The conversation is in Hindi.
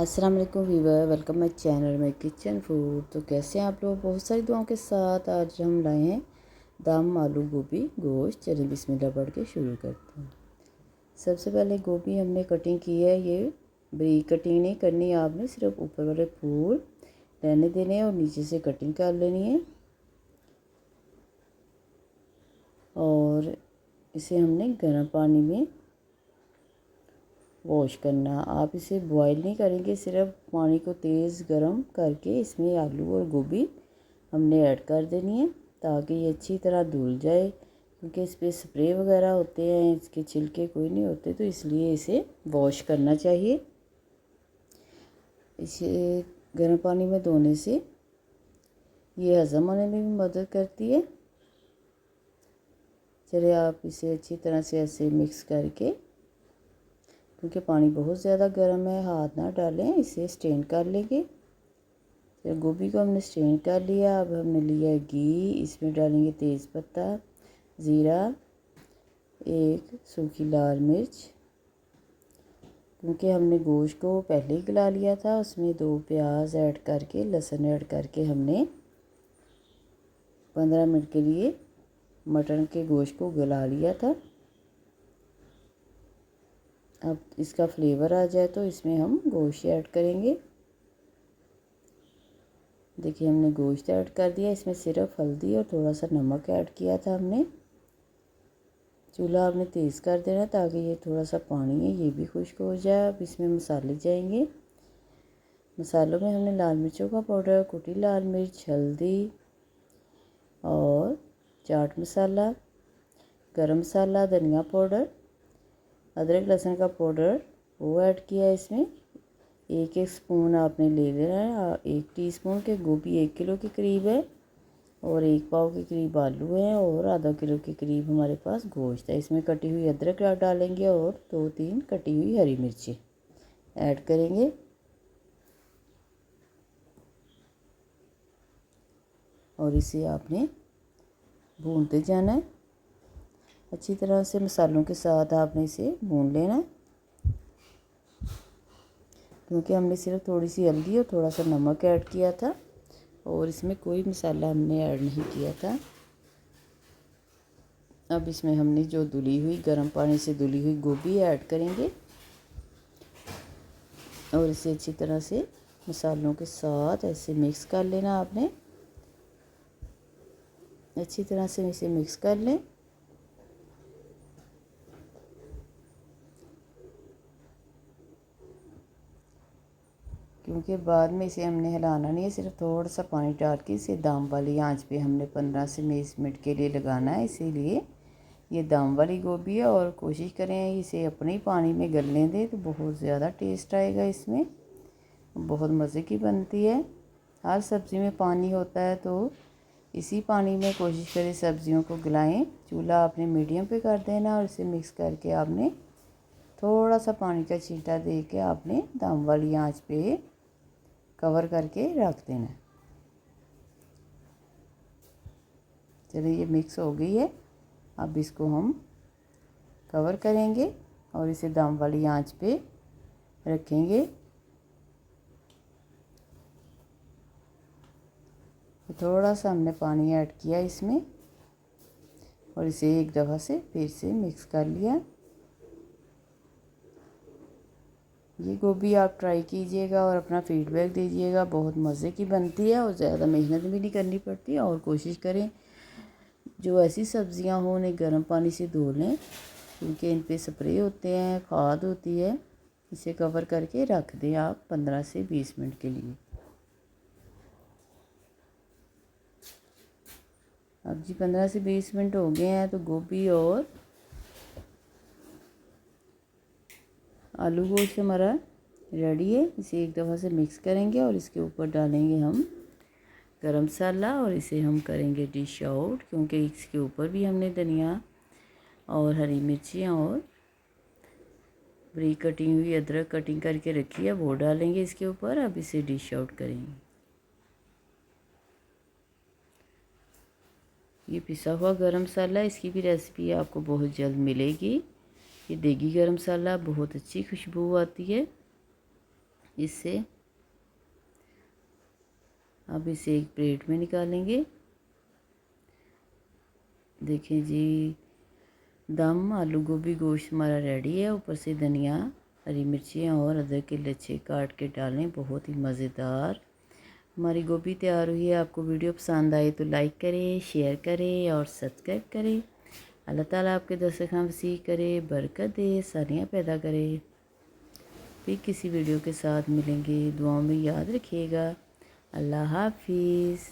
अस्सलाम वालेकुम वीवर, वेलकम माई चैनल में किचन फूड। तो कैसे हैं आप लोग? बहुत सारी दुआओं के साथ आज हम लाए हैं दम आलू गोभी गोश्त। चलिए बिस्मिल्लाह पढ़ के शुरू करते हैं। सबसे पहले गोभी हमने कटिंग की है। ये बरीक कटिंग नहीं करनी आपने, सिर्फ ऊपर वाले फूल रहने देने हैं और नीचे से कटिंग कर लेनी है। और इसे हमने गर्म पानी में वॉश करना। आप इसे बॉईल नहीं करेंगे, सिर्फ पानी को तेज़ गरम करके इसमें आलू और गोभी हमने ऐड कर देनी है ताकि ये अच्छी तरह धुल जाए, क्योंकि इस पर स्प्रे वगैरह होते हैं, इसके छिलके कोई नहीं होते, तो इसलिए इसे वॉश करना चाहिए। इसे गर्म पानी में धोने से ये हज़म होने में भी मदद करती है। चलिए आप इसे अच्छी तरह से ऐसे मिक्स करके, क्योंकि पानी बहुत ज़्यादा गर्म है, हाथ ना डालें, इसे स्ट्रेन कर लेंगे। फिर गोभी को हमने स्ट्रेन कर लिया। अब हमने लिया है घी, इसमें डालेंगे तेज़पत्ता, ज़ीरा, एक सूखी लाल मिर्च, क्योंकि हमने गोश्त को पहले ही गला लिया था। उसमें 2 प्याज ऐड करके, लहसुन ऐड करके हमने 15 मिनट के लिए मटन के गोश्त को गला लिया था। अब इसका फ्लेवर आ जाए तो इसमें हम गोश्त ऐड करेंगे। देखिए हमने गोश्त ऐड कर दिया। इसमें सिर्फ हल्दी और थोड़ा सा नमक ऐड किया था हमने। चूल्हा आपने तेज़ कर देना ताकि ये थोड़ा सा पानी है ये भी खुश्क हो जाए। अब इसमें मसाले जाएंगे। मसालों में हमने लाल मिर्चों का पाउडर, कुटी लाल मिर्च, हल्दी और चाट मसाला, गरम मसाला, धनिया पाउडर, अदरक लहसुन का पाउडर वो ऐड किया है इसमें। एक स्पून आपने ले लेना है। 1 टीस्पून के गोभी 1 किलो के करीब है और 1 पाव के करीब आलू है और आधा किलो के करीब हमारे पास गोश्त है। इसमें कटी हुई अदरक डालेंगे और 2-3 कटी हुई हरी मिर्ची ऐड करेंगे। और इसे आपने भूनते जाना है अच्छी तरह से। मसालों के साथ आपने इसे भून लेना है, क्योंकि हमने सिर्फ थोड़ी सी हल्दी और थोड़ा सा नमक ऐड किया था और इसमें कोई मसाला हमने ऐड नहीं किया था। अब इसमें हमने जो धुली हुई गर्म पानी से धुली हुई गोभी ऐड करेंगे और इसे अच्छी तरह से मसालों के साथ ऐसे मिक्स कर लेना आपने। अच्छी तरह से इसे मिक्स कर लें। क्योंकि बाद में इसे हमने हिलाना नहीं है, सिर्फ थोड़ा सा पानी डाल के इसे दम वाली आंच पे हमने 15 से 20 मिनट के लिए लगाना है। इसीलिए ये दम वाली गोभी है और कोशिश करें इसे अपने ही पानी में गलने दें, तो बहुत ज़्यादा टेस्ट आएगा इसमें, बहुत मज़े की बनती है। हर सब्ज़ी में पानी होता है, तो इसी पानी में कोशिश करें सब्ज़ियों को गलाएं। चूल्हा आपने मीडियम पे कर देना और इसे मिक्स करके आपने थोड़ा सा पानी का छींटा दे के आपने दम वाली आंच पे कवर करके रख देना। चलिए ये मिक्स हो गई है। अब इसको हम कवर करेंगे और इसे दम वाली आंच पे रखेंगे। थोड़ा सा हमने पानी ऐड किया इसमें और इसे एक दफ़ा से फिर से मिक्स कर लिया। ये गोभी आप ट्राई कीजिएगा और अपना फीडबैक दीजिएगा। बहुत मज़े की बनती है और ज़्यादा मेहनत भी नहीं करनी पड़ती। और कोशिश करें जो ऐसी सब्ज़ियां हों उन्हें गर्म पानी से धो लें, क्योंकि इन पे स्प्रे होते हैं, खाद होती है। इसे कवर करके रख दें आप 15 से 20 मिनट के लिए। अब जी 15 से 20 मिनट हो गए हैं, तो गोभी और आलू गोश्त हमारा रेडी है। इसे एक दफ़ा से मिक्स करेंगे और इसके ऊपर डालेंगे हम गरम मसाला और इसे हम करेंगे डिश आउट, क्योंकि इसके ऊपर भी हमने धनिया और हरी मिर्चियाँ और बरीक कटिंग हुई अदरक कटिंग करके रखी है, वो डालेंगे इसके ऊपर। अब इसे डिश आउट करेंगे। ये पिसा हुआ गरम मसाला, इसकी भी रेसिपी आपको बहुत जल्द मिलेगी। ये देगी गरम मसाला, बहुत अच्छी खुशबू आती है। इससे अब इसे एक प्लेट में निकालेंगे। देखें जी, दम आलू गोभी गोश्त हमारा रेडी है। ऊपर से धनिया, हरी मिर्चियाँ और अदरक के लच्छे काट के डालें, बहुत ही मज़ेदार हमारी गोभी तैयार हुई है। आपको वीडियो पसंद आए तो लाइक करें, शेयर करें और सब्सक्राइब करें। अल्लाह ताला आपके दस्तरखान वसी करे, बरकत दे, सारियाँ पैदा करे। फिर किसी वीडियो के साथ मिलेंगे, दुआओं में याद रखिएगा। अल्लाह हाफिज़।